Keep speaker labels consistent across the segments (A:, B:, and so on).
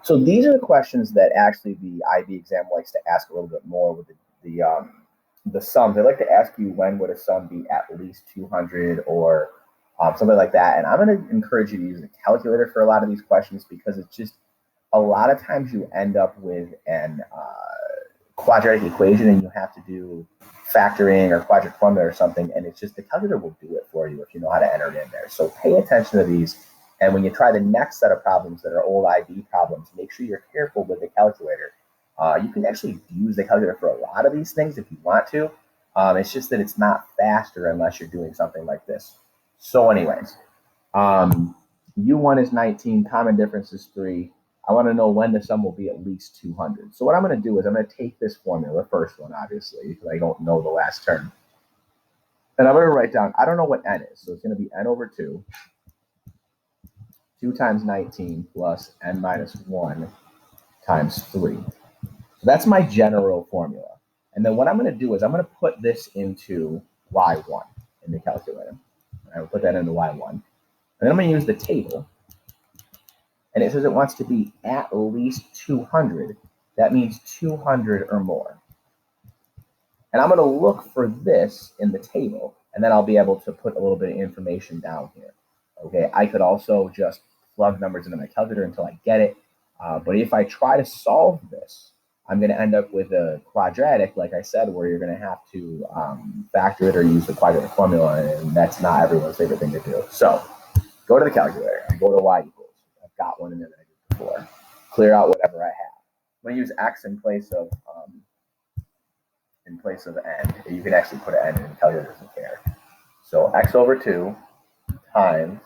A: So these are the questions that actually the IB exam likes to ask a little bit more with the sums. They like to ask you when would a sum be at least 200 or something like that. And I'm going to encourage you to use a calculator for a lot of these questions because it's just a lot of times you end up with an quadratic equation and you have to do factoring or quadratic formula or something, and it's just the calculator will do it for you if you know how to enter it in there. So pay attention to these, and when you try the next set of problems that are old IB problems, make sure you're careful with the calculator. You can actually use the calculator for a lot of these things if you want to. It's just that it's not faster unless you're doing something like this. So anyways, U1 is 19, common difference is 3. I want to know when the sum will be at least 200. So what I'm going to do is I'm going to take this formula, the first one, obviously, because I don't know the last term. And I'm going to write down, I don't know what n is. So it's going to be n over 2. 2 times 19 plus n minus 1 times 3. So that's my general formula. And then what I'm going to do is I'm going to put this into y1 in the calculator. I will put that into y1. And then I'm going to use the table. And it says it wants to be at least 200. That means 200 or more. And I'm going to look for this in the table, and then I'll be able to put a little bit of information down here. Okay, I could also just plug numbers into my calculator until I get it. But if I try to solve this, I'm going to end up with a quadratic, like I said, where you're going to have to factor it or use the quadratic formula, and that's not everyone's favorite thing to do. So go to the calculator and go to y equals. I've got one in there that I did before. Clear out whatever I have. I'm going to use x in place of n. You can actually put an n in the calculator, doesn't care. So x over 2 times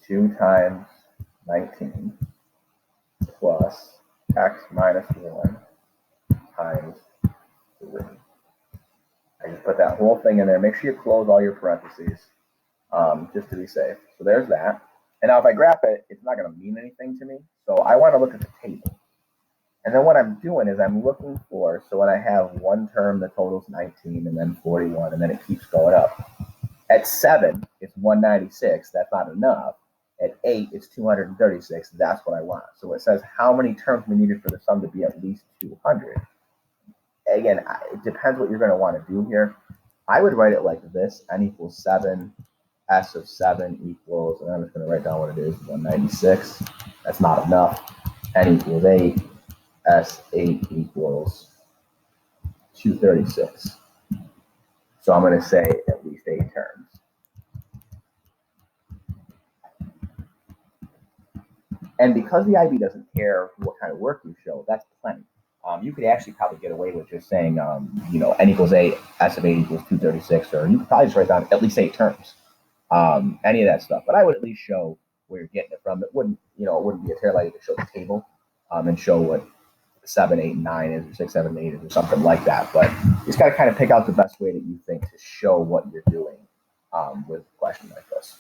A: 2 times 19 plus x minus 1 times 3. I just put that whole thing in there. Make sure you close all your parentheses just to be safe. So there's that. And now if I graph it, it's not going to mean anything to me. So I want to look at the table. And then what I'm doing is I'm looking for, so when I have one term, the total's 19, and then 41, and then it keeps going up. At 7, it's 196. That's not enough. At 8, it's 236. That's what I want. So it says how many terms we needed for the sum to be at least 200. Again, it depends what you're going to want to do here. I would write it like this. N equals 7. S of 7 equals, and I'm just going to write down what it is, 196. That's not enough. N equals 8. S8 equals 236. So I'm going to say at least 8 terms. And because the IB doesn't care what kind of work you show, that's plenty. You could actually probably get away with just saying, n equals 8, S of 8 equals 236, or you could probably just write down at least 8 terms. Any of that stuff. But I would at least show where you're getting it from. It wouldn't be a terrible idea to show the table and show what 7, 8, 9 is, or 6, 7, 8 is, or something like that. But you just got to kind of pick out the best way that you think to show what you're doing with a question like this.